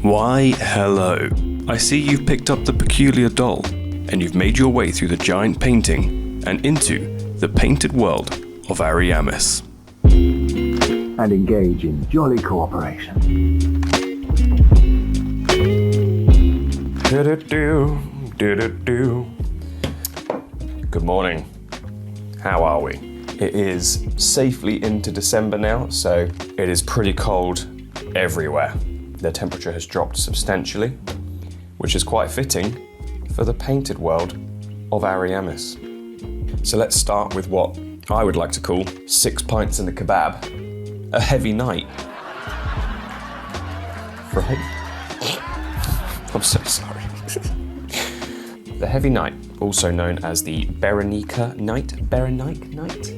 Why, hello. I see you've picked up the peculiar doll, and you've made your way through the giant painting and into the painted world of Ariamis. And engage in jolly cooperation. Good morning. How are we? It is safely into December now, so it is pretty cold everywhere. The temperature has dropped substantially, which is quite fitting for the painted world of Ariamis. So let's start with what I would like to call 6 pints and a kebab, a heavy night. Right? I'm so sorry. The Heavy Knight, also known as the Berenike Knight.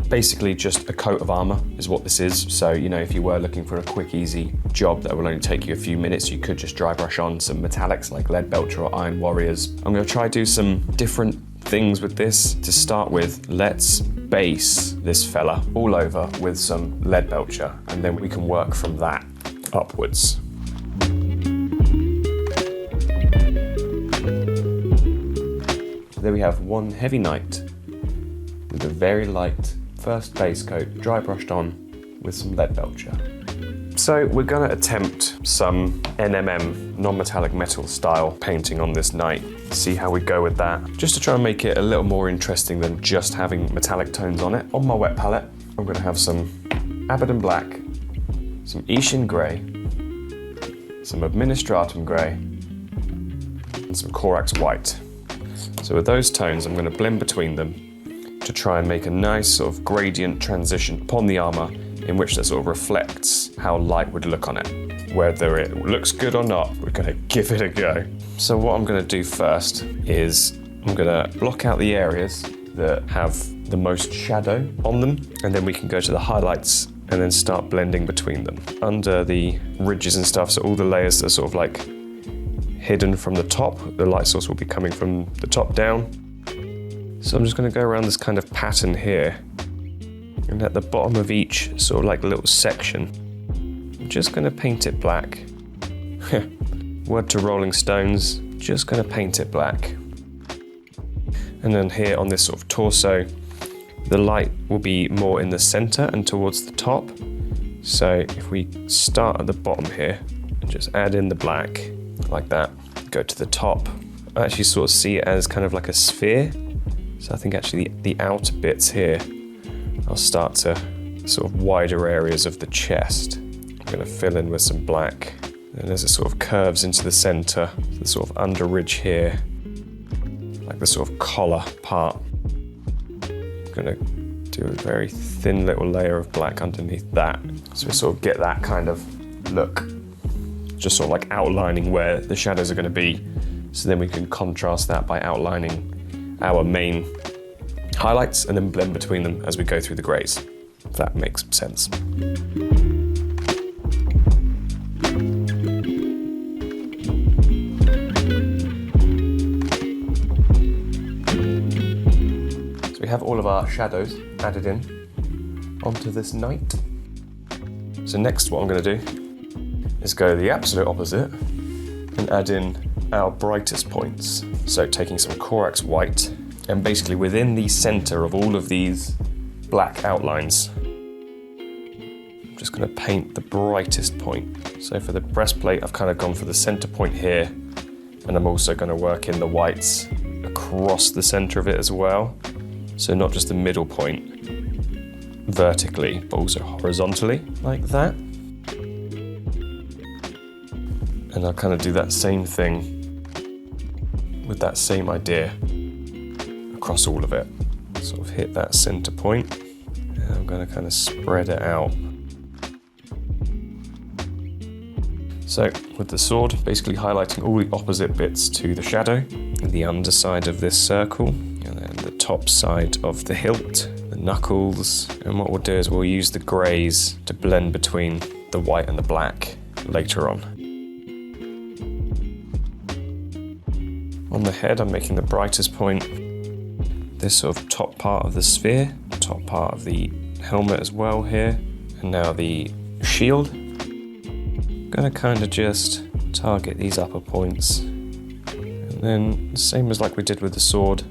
Basically just a coat of armor is what this is. So, if you were looking for a quick, easy job that will only take you a few minutes, you could just dry brush on some metallics like Lead Belcher or Iron Warriors. I'm going to try do some different things with this. To start with, let's base this fella all over with some Lead Belcher, and then we can work from that upwards. There we have one Heavy Knight with a very light first base coat, dry brushed on with some Lead Belcher. So we're going to attempt some NMM, non-metallic metal style painting on this knight. See how we go with that, just to try and make it a little more interesting than just having metallic tones on it. On my wet palette, I'm going to have some Abaddon Black, some Ishin Grey, some Administratum Grey, and some Corax White. So with those tones, I'm going to blend between them to try and make a nice sort of gradient transition upon the armor in which that sort of reflects how light would look on it. Whether it looks good or not, we're going to give it a go. So what I'm going to do first is I'm going to block out the areas that have the most shadow on them, and then we can go to the highlights and then start blending between them. Under the ridges and stuff, so all the layers that are sort of like hidden from the top, the light source will be coming from the top down. So I'm just going to go around this kind of pattern here, and at the bottom of each sort of like little section, I'm just going to paint it black. Word to Rolling Stones, just going to paint it black. And then here on this sort of torso, the light will be more in the center and towards the top. So if we start at the bottom here and just add in the black like that, go to the top, I actually sort of see it as kind of like a sphere. So I think actually the outer bits here, I'll start to sort of wider areas of the chest. I'm going to fill in with some black. And as it sort of curves into the center, the sort of under ridge here, like the sort of collar part. I'm going to do a very thin little layer of black underneath that. So we sort of get that kind of look, just sort of like outlining where the shadows are going to be. So then we can contrast that by outlining our main highlights and then blend between them as we go through the greys, if that makes sense. So we have all of our shadows added in onto this knight. So next what I'm going to do is go the absolute opposite and add in our brightest points. So taking some Corax White, and basically within the center of all of these black outlines, I'm just going to paint the brightest point. So for the breastplate, I've kind of gone for the center point here, and I'm also going to work in the whites across the center of it as well. So not just the middle point vertically, but also horizontally, like that. And I'll kind of do that same thing with that same idea across all of it. Sort of hit that center point, and I'm going to kind of spread it out. So with the sword, basically highlighting all the opposite bits to the shadow, the underside of this circle, and then the top side of the hilt, the knuckles, and what we'll do is we'll use the greys to blend between the white and the black later on. On the head, I'm making the brightest point, this sort of top part of the sphere, top part of the helmet as well here, and now the shield. I'm gonna kind of just target these upper points. And then, same as like we did with the sword,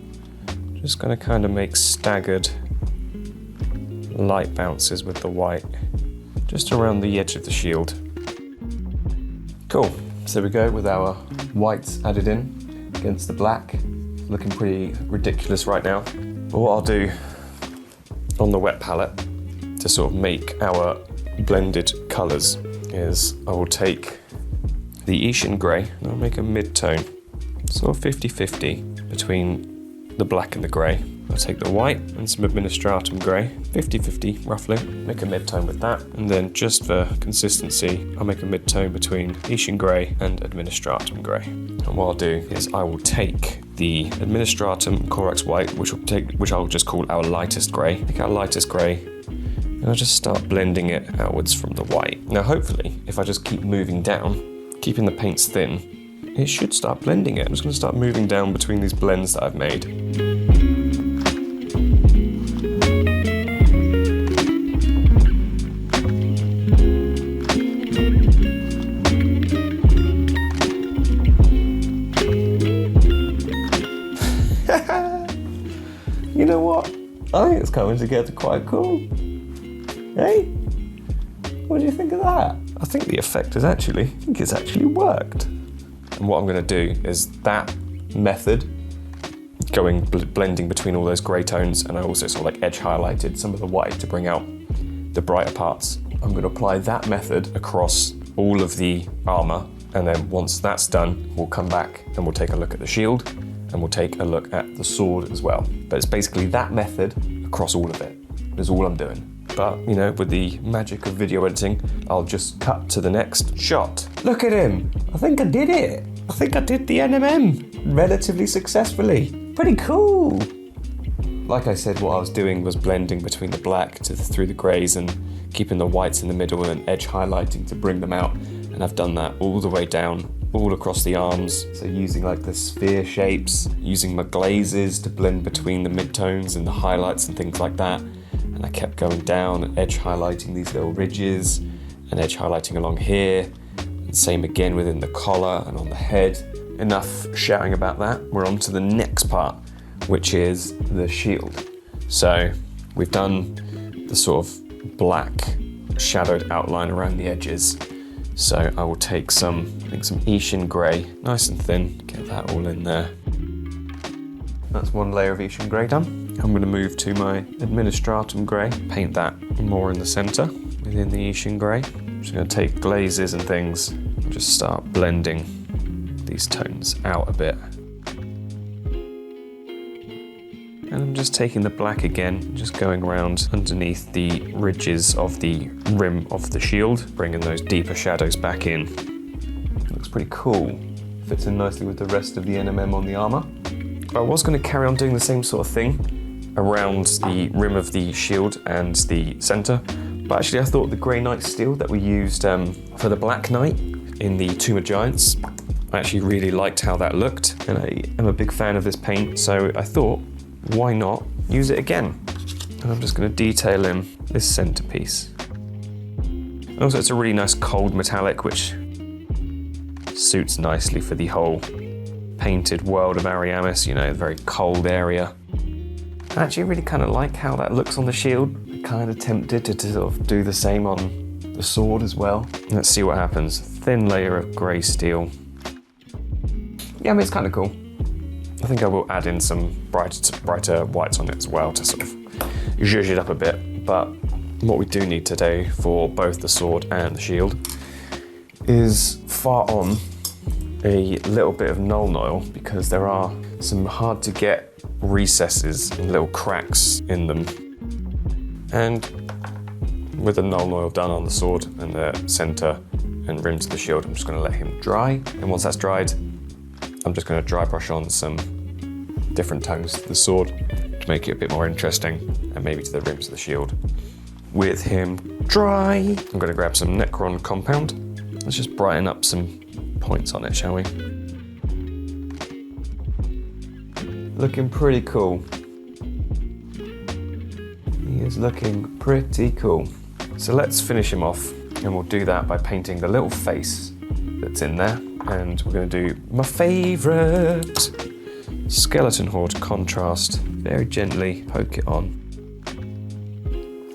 just going to kind of make staggered light bounces with the white, just around the edge of the shield. Cool, so we go with our whites added in against the black. Looking pretty ridiculous right now. But what I'll do on the wet palette to sort of make our blended colours is I will take the Ishan Grey and I'll make a mid-tone, sort of 50-50 between the black and the grey. I'll take the white and some Administratum Grey, 50-50 roughly, make a mid-tone with that, and then just for consistency I'll make a mid-tone between Ishan Grey and Administratum Grey. And what I'll do is I will take the Administratum Corax White, which I'll just call our lightest grey, take our lightest grey, and I'll just start blending it outwards from the white. Now hopefully, if I just keep moving down, keeping the paints thin, it should start blending it. I'm just going to start moving down between these blends that I've made. You know what? I think it's coming together quite cool. Hey? What do you think of that? I think it's actually worked. And what I'm going to do is that method, blending between all those grey tones, and I also sort of like edge highlighted some of the white to bring out the brighter parts. I'm going to apply that method across all of the armour, and then once that's done, we'll come back and we'll take a look at the shield, and we'll take a look at the sword as well. But it's basically that method across all of it, is all I'm doing. But, you know, with the magic of video editing, I'll just cut to the next shot. Look at him! I think I did it! I think I did the NMM relatively successfully. Pretty cool! Like I said, what I was doing was blending between the black through the greys and keeping the whites in the middle and edge highlighting to bring them out. And I've done that all the way down, all across the arms. So using like the sphere shapes, using my glazes to blend between the midtones and the highlights and things like that. And I kept going down and edge highlighting these little ridges and edge highlighting along here. And same again within the collar and on the head. Enough shouting about that. We're on to the next part, which is the shield. So we've done the sort of black shadowed outline around the edges. So I will take some Ishan Grey, nice and thin, get that all in there. That's one layer of Ishan Grey done. I'm going to move to my Administratum Grey, paint that more in the centre within the Ishan Grey. I'm just going to take glazes and things and just start blending these tones out a bit. And I'm just taking the black again, just going around underneath the ridges of the rim of the shield, bringing those deeper shadows back in. Looks pretty cool. Fits in nicely with the rest of the NMM on the armour. I was going to carry on doing the same sort of thing around the rim of the shield and the centre, but actually I thought the Grey Knight steel that we used for the Black Knight in the Tomb of Giants, I actually really liked how that looked, and I am a big fan of this paint, so I thought, why not use it again? And I'm just going to detail in this centerpiece. And also it's a really nice cold metallic, which suits nicely for the whole painted world of Ariamis, you know, a very cold area. I actually really kind of like how that looks on the shield. I'm kind of tempted to sort of do the same on the sword as well. Let's see what happens. Thin layer of grey steel. Yeah, I mean, it's kind of cool. I think I will add in some brighter whites on it as well to sort of zhuzh it up a bit. But what we do need to do for both the sword and the shield is far on a little bit of null oil, because there are some hard to get recesses and little cracks in them. And with the null oil done on the sword and the centre and rims of the shield, I'm just going to let him dry. And once that's dried, I'm just going to dry brush on some different tones to the sword to make it a bit more interesting, and maybe to the rims of the shield. With him dry, I'm going to grab some Necron compound. Let's just brighten up some points on it, shall we? Looking pretty cool. He is looking pretty cool. So let's finish him off, and we'll do that by painting the little face that's in there. And we're going to do my favourite skeleton horde contrast. Very gently poke it on.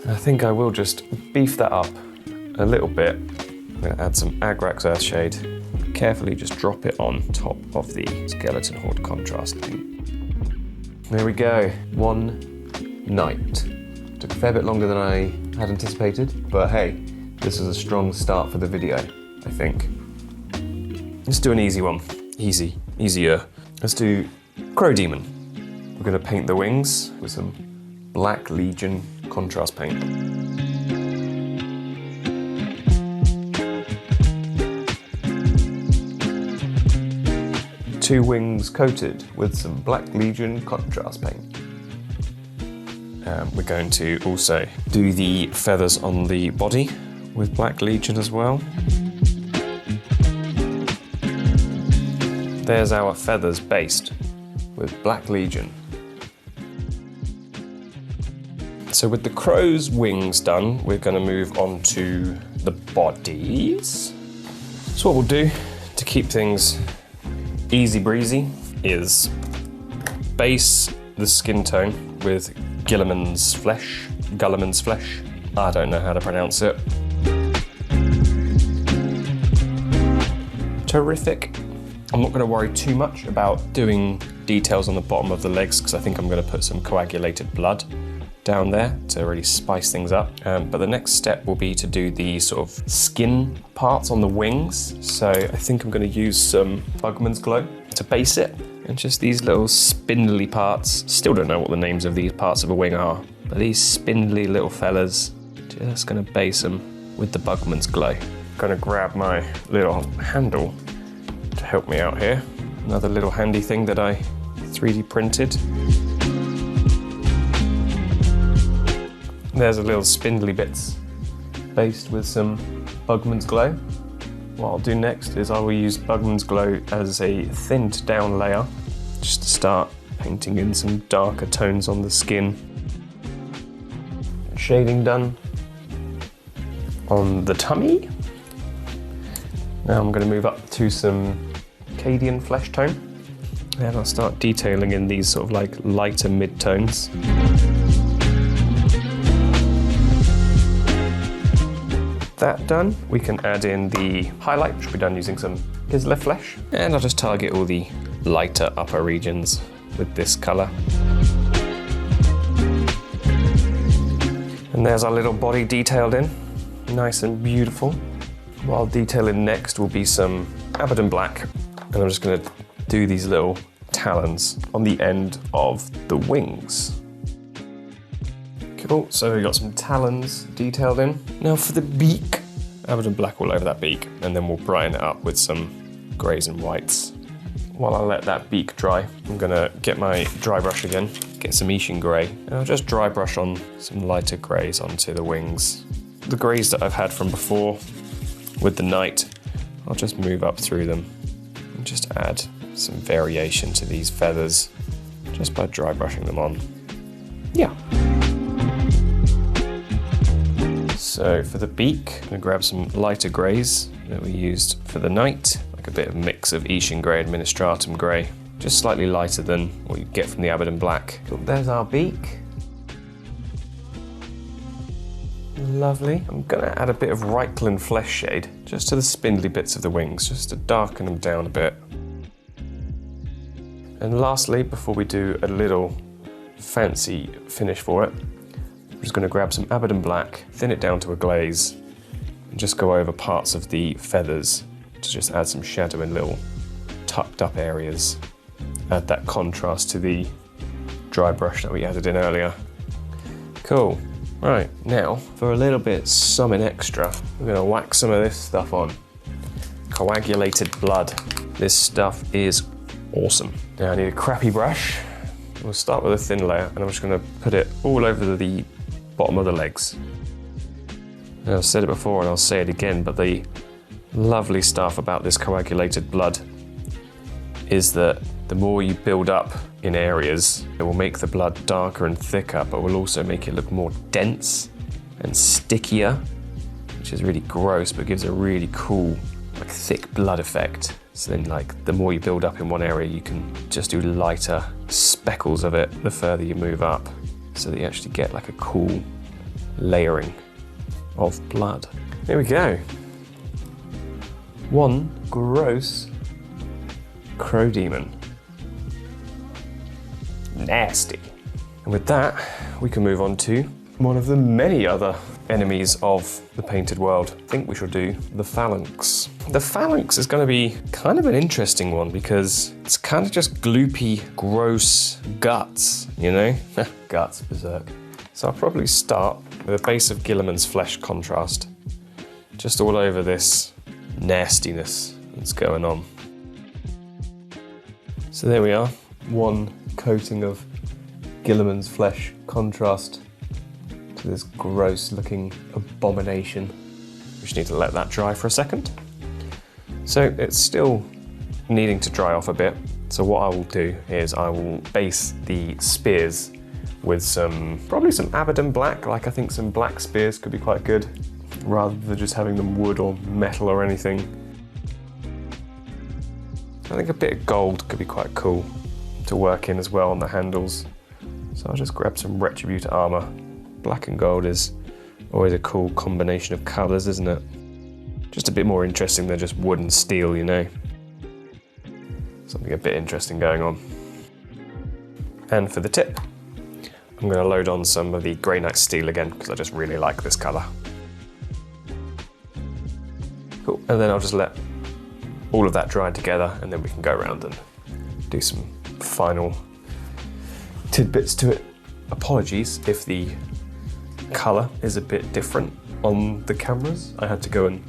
I think I will just beef that up a little bit. I'm going to add some Agrax Earthshade. Carefully just drop it on top of the skeleton horde contrast thing. There we go. One night. Took a fair bit longer than I had anticipated, but hey, this is a strong start for the video, I think. Let's do an easy one. Easier. Let's do Crow Demon. We're going to paint the wings with some Black Legion contrast paint. Two wings coated with some Black Legion contrast paint. We're going to also do the feathers on the body with Black Legion as well. There's our feathers based with Black Legion. So with the crow's wings done, we're going to move on to the bodies. So what we'll do to keep things easy breezy is base the skin tone with Gilliman's flesh. I don't know how to pronounce it. Terrific. I'm not going to worry too much about doing details on the bottom of the legs because I think I'm going to put some coagulated blood down there to really spice things up. But the next step will be to do the sort of skin parts on the wings. So I think I'm going to use some Bugman's Glow to base it. And just these little spindly parts. Still don't know what the names of these parts of a wing are. But these spindly little fellas, just going to base them with the Bugman's Glow. Going to grab my little handle to help me out here. Another little handy thing that I 3D printed. There's a little spindly bits based with some Bugman's Glow. What I'll do next is I will use Bugman's Glow as a thinned down layer just to start painting in some darker tones on the skin. Shading done on the tummy. Now I'm going to move up to some Cadian flesh tone and I'll start detailing in these sort of like lighter mid-tones. That done, we can add in the highlight, which will be done using some Kislev flesh. And I'll just target all the lighter upper regions with this colour. And there's our little body detailed in, nice and beautiful. What I'll detail in next will be some Abaddon Black, and I'm just going to do these little talons on the end of the wings. Cool, so we've got some talons detailed in. Now for the beak, Abaddon Black all over that beak, and then we'll brighten it up with some greys and whites. While I let that beak dry, I'm gonna get my dry brush again, get some Ishin Grey, and I'll just dry brush on some lighter greys onto the wings. The greys that I've had from before with the knight, I'll just move up through them and just add some variation to these feathers just by dry brushing them on. Yeah. So for the beak, I'm gonna grab some lighter greys that we used for the knight, like a bit of mix of Ishin Grey and Ministratum Grey, just slightly lighter than what you get from the Abaddon Black. Cool. There's our beak. Lovely. I'm gonna add a bit of Reichland flesh shade just to the spindly bits of the wings, just to darken them down a bit. And lastly, before we do a little fancy finish for it, I'm just going to grab some Abaddon Black, thin it down to a glaze, and just go over parts of the feathers to just add some shadow in little tucked up areas. Add that contrast to the dry brush that we added in earlier. Cool. Right, now for a little bit something extra, we're going to whack some of this stuff on. Coagulated blood. This stuff is awesome. Now I need a crappy brush. We'll start with a thin layer, and I'm just going to put it all over the bottom of the legs. Now, I've said it before and I'll say it again, but the lovely stuff about this coagulated blood is that the more you build up in areas, it will make the blood darker and thicker, but will also make it look more dense and stickier, which is really gross, but gives a really cool, like thick blood effect. So then like the more you build up in one area, you can just do lighter speckles of it the further you move up, so that you actually get like a cool layering of blood. Here we go. One gross crow demon. Nasty. And with that, we can move on to one of the many other enemies of the painted world. I think we shall do the Phalanx. The Phalanx is going to be kind of an interesting one because it's kind of just gloopy, gross guts, you know? Guts, berserk. So I'll probably start with a base of Guilliman's flesh contrast, just all over this nastiness that's going on. So there we are, one coating of Guilliman's flesh contrast to this gross looking abomination. We just need to let that dry for a second. So it's still needing to dry off a bit. So what I will do is I will base the spears with probably some Abaddon black. Like I think some black spears could be quite good, rather than just having them wood or metal or anything. I think a bit of gold could be quite cool to work in as well on the handles. So I'll just grab some Retributor armor. Black and gold is always a cool combination of colours, isn't it? Just a bit more interesting than just wood and steel, you know? Something a bit interesting going on. And for the tip, I'm going to load on some of the Grey Knight Steel again, because I just really like this colour. Cool, and then I'll just let all of that dry together, and then we can go around and do some final tidbits to it. Apologies if the colour is a bit different on the cameras. I had to go and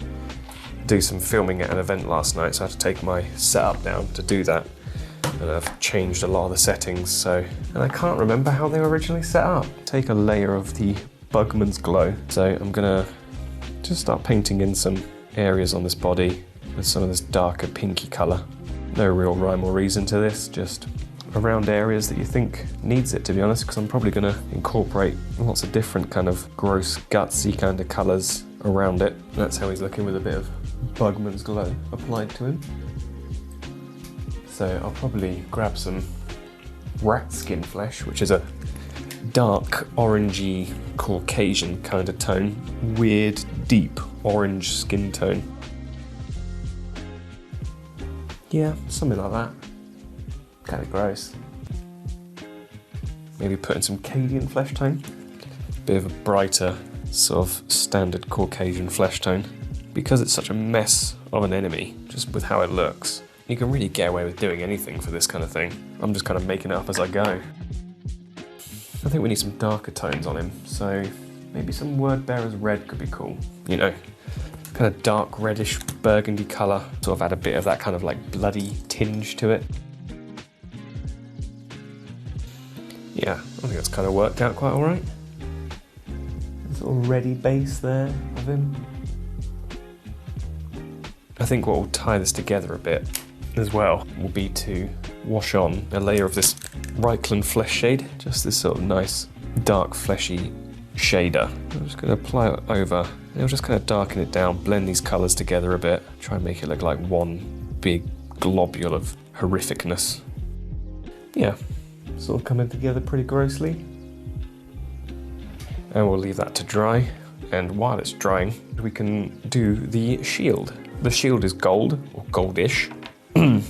do some filming at an event last night, so I had to take my setup down to do that. And I've changed a lot of the settings, and I can't remember how they were originally set up. Take a layer of the Bugman's Glow. So I'm gonna just start painting in some areas on this body with some of this darker pinky colour. No real rhyme or reason to this, just around areas that you think needs it, to be honest, because I'm probably going to incorporate lots of different kind of gross, gutsy kind of colours around it. That's how he's looking, with a bit of Bugman's Glow applied to him. So I'll probably grab some rat skin flesh, which is a dark orangey Caucasian kind of tone, weird deep orange skin tone. Yeah, something like that. Kind of gross. Maybe put in some Cadian flesh tone. Bit of a brighter, sort of standard Caucasian flesh tone. Because it's such a mess of an enemy, just with how it looks, you can really get away with doing anything for this kind of thing. I'm just kind of making it up as I go. I think we need some darker tones on him, so maybe some Wordbearer's red could be cool. You know, kind of dark reddish burgundy colour, sort of add a bit of that kind of like bloody tinge to it. Yeah, I think that's kind of worked out quite alright. Sort of ready base there of him. I think what will tie this together a bit as well will be to wash on a layer of this Reichland flesh shade, just this sort of nice dark fleshy shader. I'm just going to apply it over, and I'll just kind of darken it down, blend these colours together a bit, try and make it look like one big globule of horrificness. Yeah, sort of coming together pretty grossly. And we'll leave that to dry, and while it's drying we can do the shield. The shield is gold, or goldish,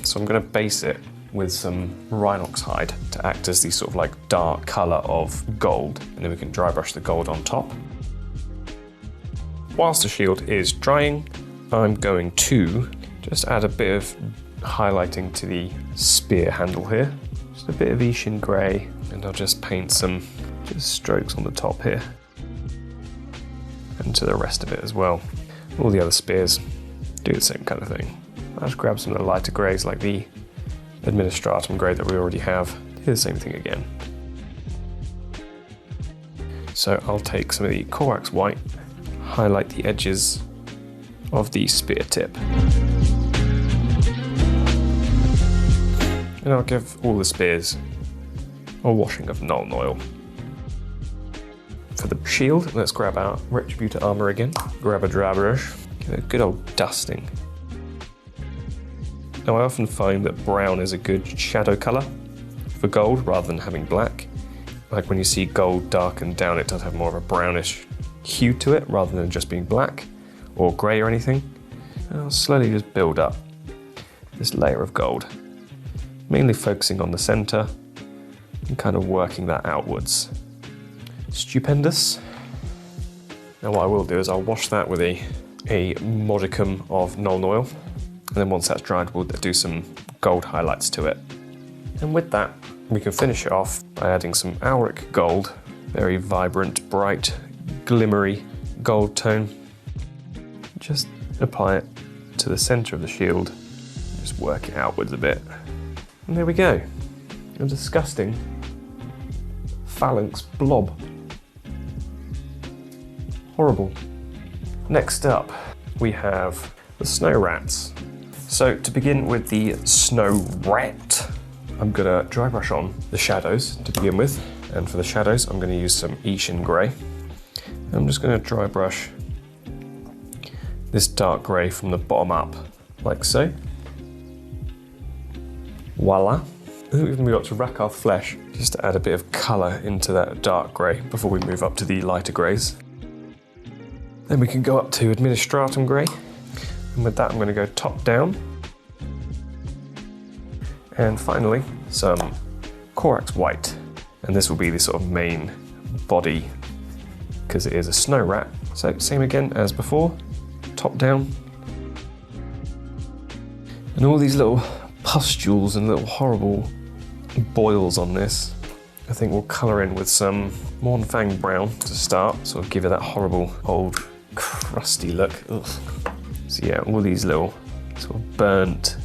so I'm going to base it with some Rhinox hide to act as the sort of like dark colour of gold, and then we can dry brush the gold on top. Whilst the shield is drying, I'm going to just add a bit of highlighting to the spear handle here. Just a bit of Ishin grey, and I'll just paint some just strokes on the top here. And to the rest of it as well. All the other spears do the same kind of thing. I'll just grab some of the lighter greys like the Administratum grey that we already have. Do the same thing again. So I'll take some of the Corax white, highlight the edges of the spear tip. And I'll give all the spears a washing of Nuln Oil. For the shield, let's grab our Retributor armor again, grab a dry brush, give it a good old dusting. Now I often find that brown is a good shadow colour for gold rather than having black. Like when you see gold darkened down, it does have more of a brownish hue to it rather than just being black or grey or anything. I'll slowly just build up this layer of gold, mainly focusing on the centre and kind of working that outwards. Stupendous. Now what I will do is I'll wash that with a modicum of Nuln Oil, and then once that's dried we'll do some gold highlights to it. And with that we can finish it off by adding some auric gold, very vibrant, bright, glimmery gold tone. Just apply it to the centre of the shield, just work it outwards a bit. And there we go, a disgusting Phalanx blob. Horrible. Next up, we have the snow rats. So to begin with the snow rat, I'm gonna dry brush on the shadows to begin with. And for the shadows, I'm gonna use some Ishin Grey. I'm just gonna dry brush this dark grey from the bottom up, like so. Voila. I think we've got to rack our flesh just to add a bit of colour into that dark grey before we move up to the lighter greys. Then we can go up to Administratum Grey, and with that I'm going to go top down. And finally, some Corax White, and this will be the sort of main body because it is a snow rat. So same again as before, top down. And all these little pustules and little horrible boils on this, I think we'll colour in with some Mornfang Brown to start, sort of give it that horrible old crusty look. Ugh. So yeah, all these little sort of burnt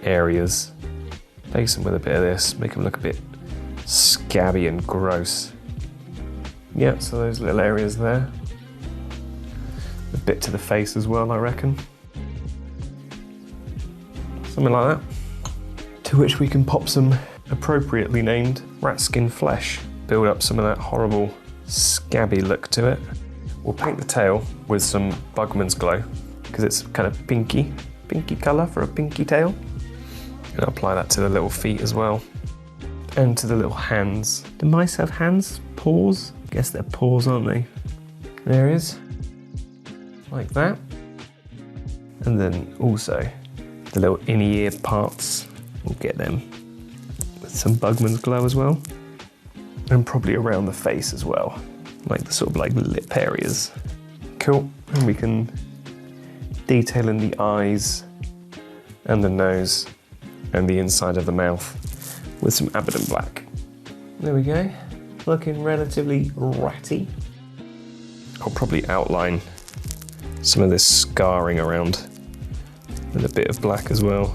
areas, base them with a bit of this, make them look a bit scabby and gross. Yeah, so those little areas there. A bit to the face as well, I reckon. Something like that. To which we can pop some appropriately named rat skin flesh. Build up some of that horrible scabby look to it. We'll paint the tail with some Bugman's Glow because it's kind of pinky colour for a pinky tail. And I'll apply that to the little feet as well. And to the little hands. Do mice have hands? Paws? I guess they're paws, aren't they? There it is. Like that. And then also the little inner ear parts. We'll get them with some Bugman's Glow as well. And probably around the face as well. Like the sort of like lip areas. Cool. And we can detail in the eyes and the nose and the inside of the mouth with some Abaddon Black. There we go. Looking relatively ratty. I'll probably outline some of this scarring around with a bit of black as well.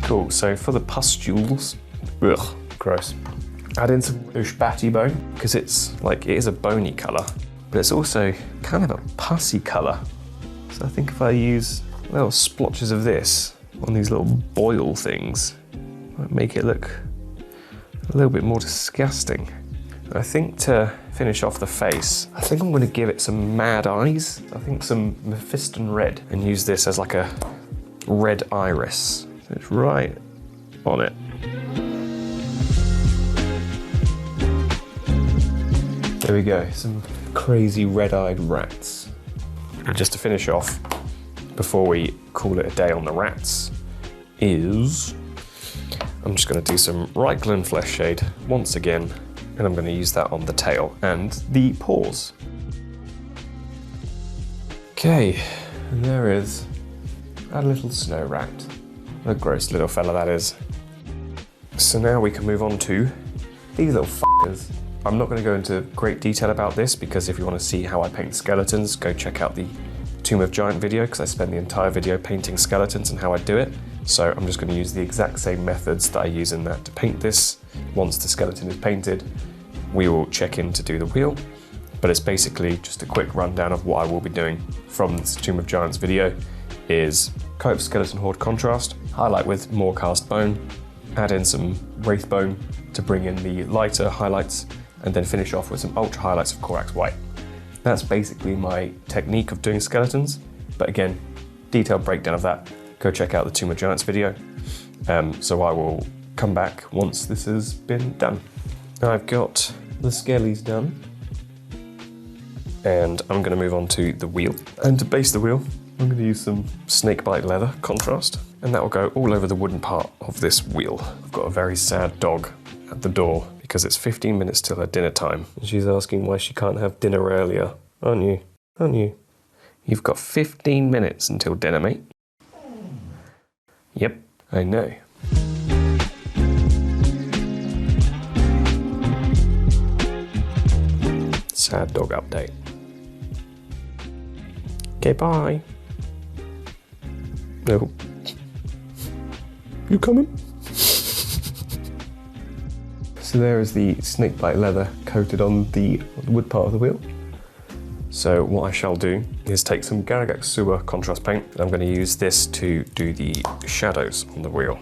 Cool, so for the pustules, ugh, gross. Add in some Ushbati bone, because it's like, it is a bony colour, but it's also kind of a pussy colour. So I think if I use little splotches of this on these little boil things, it might make it look a little bit more disgusting. And I think to finish off the face, I think I'm going to give it some mad eyes. I think some Mephiston red, and use this as like a red iris. So it's right on it. There we go, some crazy red-eyed rats. And just to finish off, before we call it a day on the rats, is I'm just going to do some Reichland Flesh Shade once again, and I'm going to use that on the tail and the paws. Okay, and there is a little snow rat. A gross little fella that is. So now we can move on to these little fuckers. I'm not going to go into great detail about this because if you want to see how I paint skeletons, go check out the Tomb of Giant video because I spend the entire video painting skeletons and how I do it. So I'm just going to use the exact same methods that I use in that to paint this. Once the skeleton is painted, we will check in to do the wheel. But it's basically just a quick rundown of what I will be doing from this Tomb of Giants video is coat of Skeleton Horde contrast, highlight with more cast bone, add in some wraith bone to bring in the lighter highlights, and then finish off with some ultra highlights of Corax White. That's basically my technique of doing skeletons, but again, detailed breakdown of that, go check out the Tomb of Giants video. So I will come back once this has been done. I've got the skellies done, and I'm going to move on to the wheel. And to base the wheel, I'm going to use some snakebite leather contrast, and that will go all over the wooden part of this wheel. I've got a very sad dog at the door because it's 15 minutes till her dinner time, and she's asking why she can't have dinner earlier. Aren't you? Aren't you? You've got 15 minutes until dinner, mate. Yep, I know. Sad dog update. Okay, bye. No. You coming? So there is the snakebite leather coated on the wood part of the wheel. So what I shall do is take some Garagak Sewer contrast paint. I'm going to use this to do the shadows on the wheel.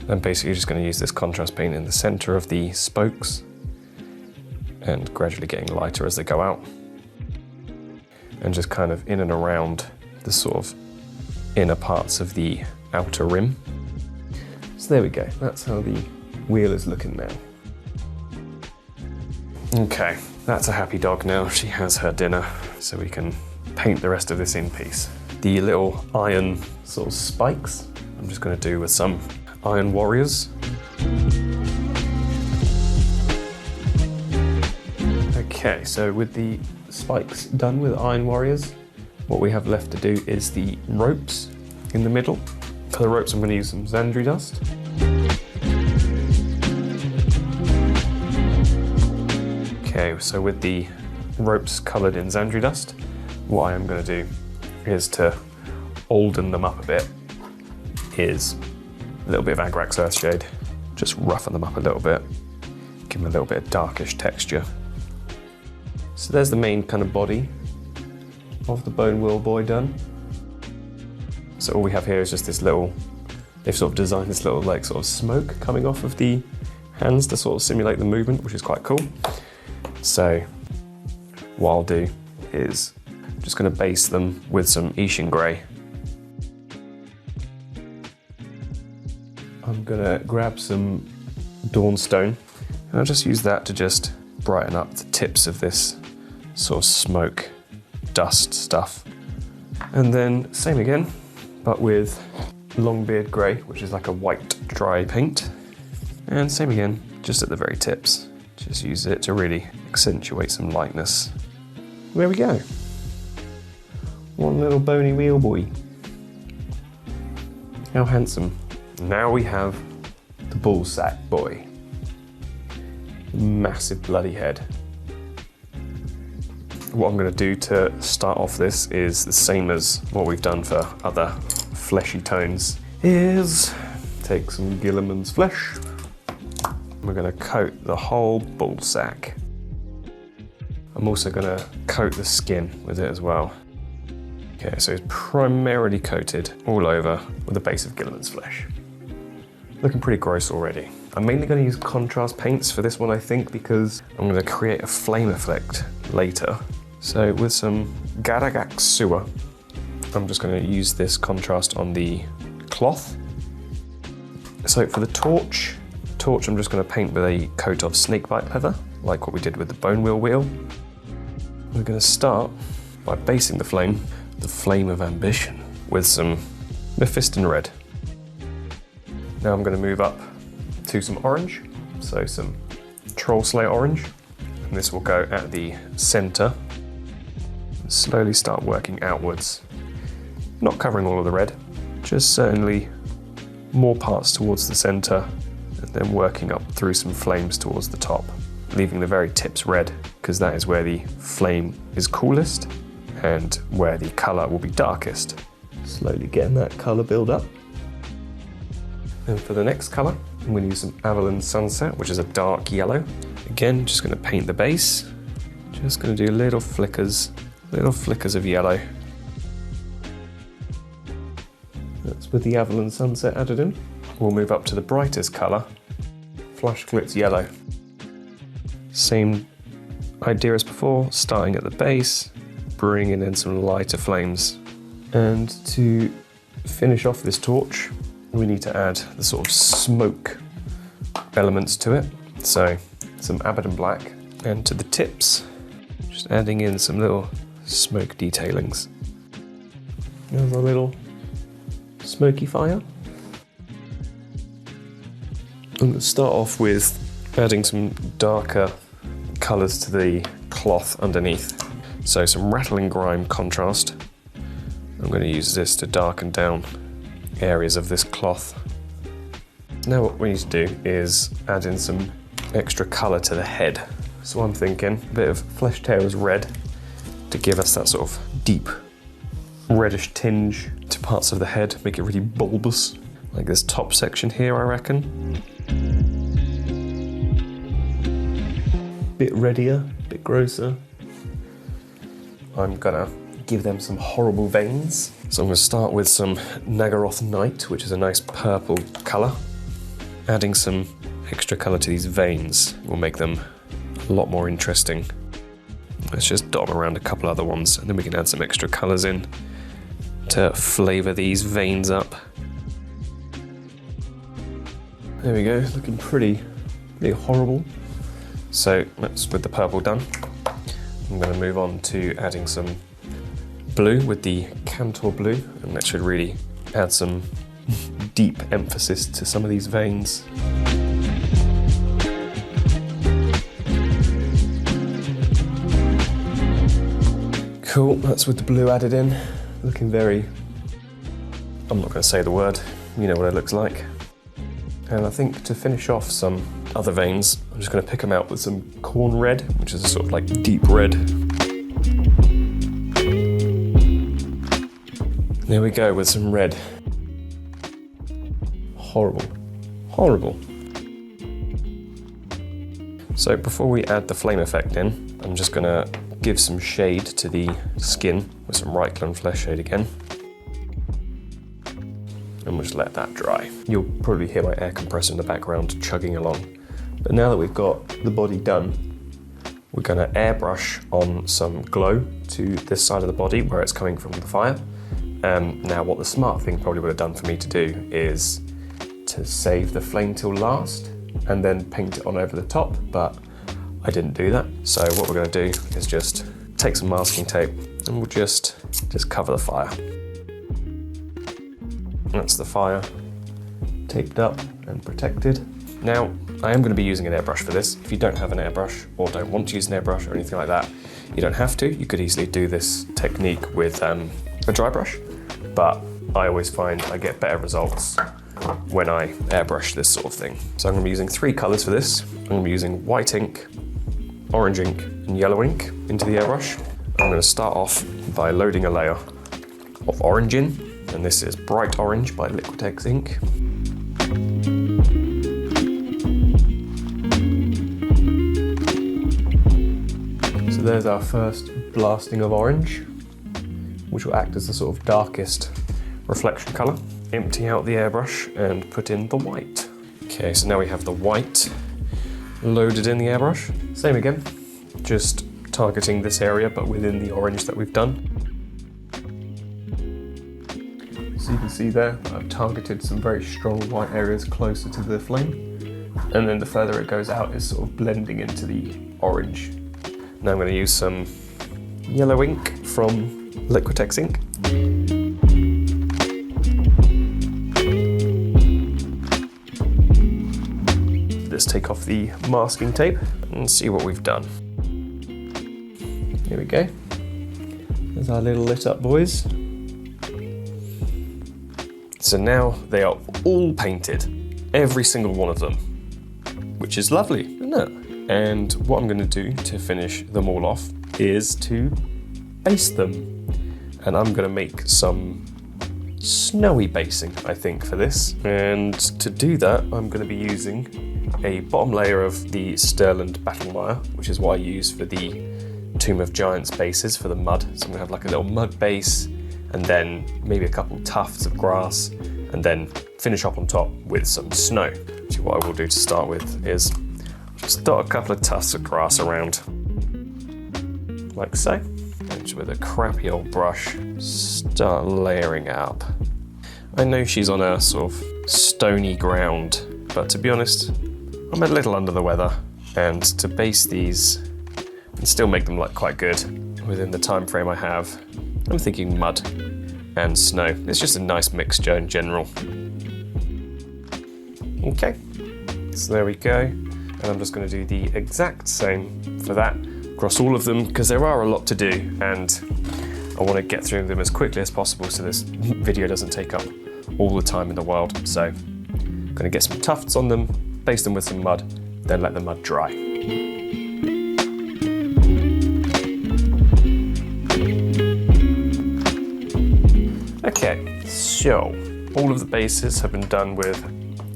I'm basically just going to use this contrast paint in the center of the spokes and gradually getting lighter as they go out. And just kind of in and around the sort of inner parts of the outer rim. So there we go, that's how the wheel is looking now. Okay, that's a happy dog now. She has her dinner, so we can paint the rest of this in piece. The little iron sort of spikes, I'm just going to do with some Iron Warriors. Okay, so with the spikes done with Iron Warriors, what we have left to do is the ropes in the middle. For the ropes, I'm going to use some Xandri dust. Okay, so with the ropes coloured in Xandri dust, what I am going to do is to olden them up a bit, is a little bit of Agrax Earthshade, just roughen them up a little bit, give them a little bit of darkish texture. So there's the main kind of body of the Bonewheel boy done. So all we have here is just this little, they've sort of designed this little like sort of smoke coming off of the hands to sort of simulate the movement, which is quite cool. So what I'll do is I'm just going to base them with some Ishin Grey. I'm going to grab some Dawnstone, and I'll just use that to just brighten up the tips of this sort of smoke dust stuff. And then same again, but with Longbeard Grey, which is like a white dry paint. And same again, just at the very tips. Just use it to really accentuate some lightness. There we go. One little bony wheel boy. How handsome. Now we have the ballsack boy. Massive bloody head. What I'm going to do to start off this is the same as what we've done for other fleshy tones, is take some Guilliman's flesh. We're going to coat the whole ballsack. I'm also going to coat the skin with it as well. Okay, so it's primarily coated all over with a base of Guilliman's flesh. Looking pretty gross already. I'm mainly going to use contrast paints for this one, I think, because I'm going to create a flame effect later. So with some Garagak Sewer, I'm just going to use this contrast on the cloth. So for the torch I'm just going to paint with a coat of snakebite leather, like what we did with the Bonewheel wheel. We're going to start by basing the flame of ambition, with some Mephiston red. Now I'm going to move up to some orange, so some Troll Slayer orange, and this will go at the centre. Slowly start working outwards, not covering all of the red, just certainly more parts towards the centre, and then working up through some flames towards the top, leaving the very tips red, because that is where the flame is coolest and where the colour will be darkest. Slowly getting that colour build up. And for the next colour, I'm going to use some Avalon Sunset, which is a dark yellow. Again, just going to paint the base. Just going to do little flickers of yellow. That's with the Avalon Sunset added in. We'll move up to the brightest colour, Flash Glitz Yellow. Same idea as before, starting at the base, bringing in some lighter flames. And to finish off this torch, we need to add the sort of smoke elements to it. So some Abaddon Black, and to the tips, just adding in some little smoke detailings. There's a little smoky fire. I'm going to start off with adding some darker colours to the cloth underneath. So some rattling grime contrast. I'm going to use this to darken down areas of this cloth. Now what we need to do is add in some extra colour to the head. So I'm thinking a bit of Flesh Tearer's red to give us that sort of deep reddish tinge to parts of the head, make it really bulbous, like this top section here, I reckon. Bit reddier, bit grosser. I'm gonna give them some horrible veins. So I'm gonna start with some Nagaroth Knight, which is a nice purple colour. Adding some extra colour to these veins will make them a lot more interesting. Let's just dot around a couple other ones, and then we can add some extra colours in to flavour these veins up. There we go, looking pretty horrible. So that's with the purple done. I'm going to move on to adding some blue with the Cantor blue, and that should really add some deep emphasis to some of these veins. Cool, that's with the blue added in. Looking very, I'm not going to say the word, you know what it looks like. And I think to finish off some other veins, I'm just going to pick them out with some corn red, which is a sort of like deep red. There we go, with some red. Horrible, horrible. So before we add the flame effect in, I'm just going to give some shade to the skin with some Reichland Flesh Shade again. And we'll just let that dry. You'll probably hear my air compressor in the background chugging along. But now that we've got the body done, we're going to airbrush on some glow to this side of the body where it's coming from the fire. Now what the smart thing probably would have done for me to do is to save the flame till last and then paint it on over the top, but I didn't do that. So what we're going to do is just take some masking tape and we'll just cover the fire. That's the fire taped up and protected. Now, I am going to be using an airbrush for this. If you don't have an airbrush or don't want to use an airbrush or anything like that, you don't have to. You could easily do this technique with a dry brush, but I always find I get better results when I airbrush this sort of thing. So I'm going to be using 3 colours for this. I'm going to be using white ink, orange ink and yellow ink into the airbrush. I'm going to start off by loading a layer of orange in, and this is Bright Orange by Liquitex ink. So there's our first blasting of orange, which will act as the sort of darkest reflection colour. Empty out the airbrush and put in the white. Okay, so now we have the white loaded in the airbrush. Same again, just targeting this area but within the orange that we've done. So you can see there, I've targeted some very strong white areas closer to the flame, and then the further it goes out is sort of blending into the orange. Now I'm going to use some yellow ink from Liquitex ink. Let's take off the masking tape and see what we've done. Here we go. There's our little lit up boys. So now they are all painted, every single one of them, which is lovely, isn't it? And what I'm going to do to finish them all off is to base them. And I'm going to make some snowy basing, I think, for this. And to do that, I'm going to be using a bottom layer of the Sterland Battle Wire, which is what I use for the Tomb of Giants bases for the mud. So I'm going to have like a little mud base, and then maybe a couple tufts of grass, and then finish up on top with some snow. Which what I will do to start with is just dot a couple of tufts of grass around, like so. And with a crappy old brush, start layering it up. I know she's on a sort of stony ground, but to be honest, I'm a little under the weather, and to base these and still make them look quite good within the time frame I have, I'm thinking mud and snow. It's just a nice mixture in general. Okay, so there we go, and I'm just going to do the exact same for that across all of them, because there are a lot to do and I want to get through them as quickly as possible so this video doesn't take up all the time in the world. So I'm going to get some tufts on them, base them with some mud, then let the mud dry. Okay, so all of the bases have been done with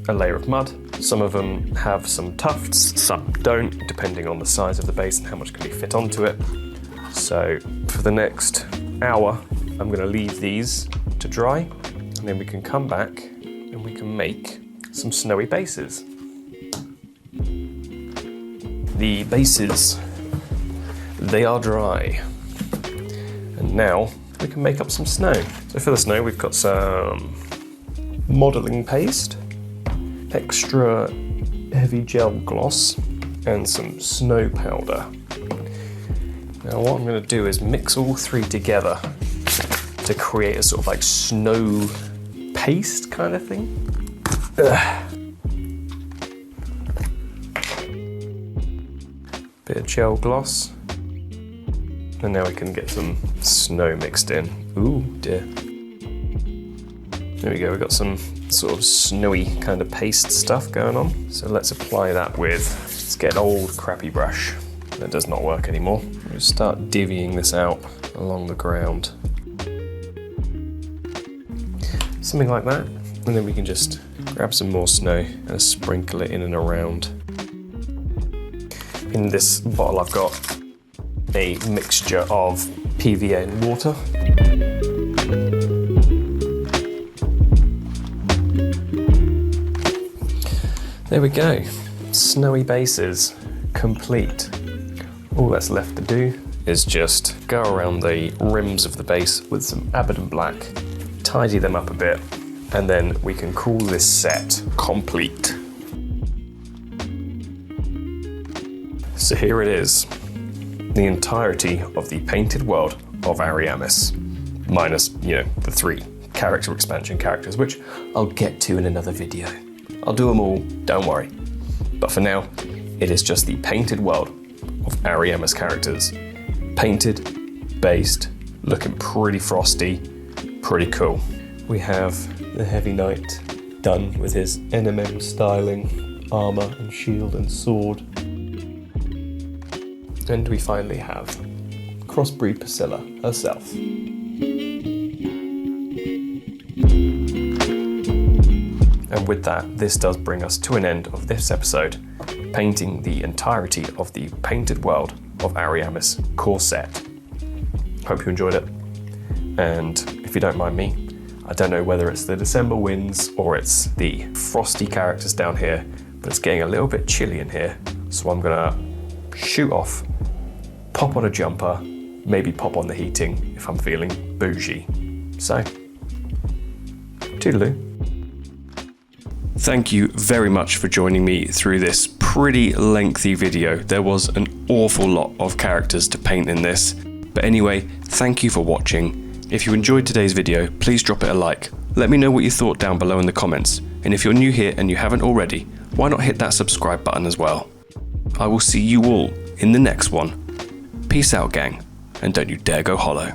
a layer of mud. Some of them have some tufts, some don't, depending on the size of the base and how much can be fit onto it. So for the next hour, I'm going to leave these to dry, and then we can come back and we can make some snowy bases. The bases, they are dry. And now we can make up some snow. So for the snow, we've got some modelling paste, extra heavy gel gloss, and some snow powder. Now what I'm going to do is mix all three together to create a sort of like snow paste kind of thing. Bit of gel gloss. And now we can get some snow mixed in. Ooh, dear. There we go, we've got some sort of snowy kind of paste stuff going on. So let's apply that let's get an old crappy brush. That does not work anymore. We'll start divvying this out along the ground. Something like that. And then we can just grab some more snow and sprinkle it in and around. In this bottle I've got a mixture of PVA and water. There we go. Snowy bases, complete. All that's left to do is just go around the rims of the base with some Abaddon Black, tidy them up a bit, and then we can call this set complete. So here it is, the entirety of the painted world of Ariamis, minus, the 3 character expansion characters, which I'll get to in another video. I'll do them all, don't worry. But for now, it is just the painted world of Ariamis characters. Painted, based, looking pretty frosty, pretty cool. We have the Heavy Knight done with his NMM styling, armour and shield and sword. And we finally have Crossbreed Priscilla herself. And with that, this does bring us to an end of this episode, painting the entirety of the painted world of Ariamis core set. Hope you enjoyed it. And if you don't mind me, I don't know whether it's the December winds or it's the frosty characters down here, but it's getting a little bit chilly in here. So I'm gonna shoot off, pop on a jumper, maybe pop on the heating if I'm feeling bougie. So, toodaloo. Thank you very much for joining me through this pretty lengthy video. There was an awful lot of characters to paint in this. But anyway, thank you for watching. If you enjoyed today's video, please drop it a like. Let me know what you thought down below in the comments. And if you're new here and you haven't already, why not hit that subscribe button as well? I will see you all in the next one. Peace out, gang, and don't you dare go hollow.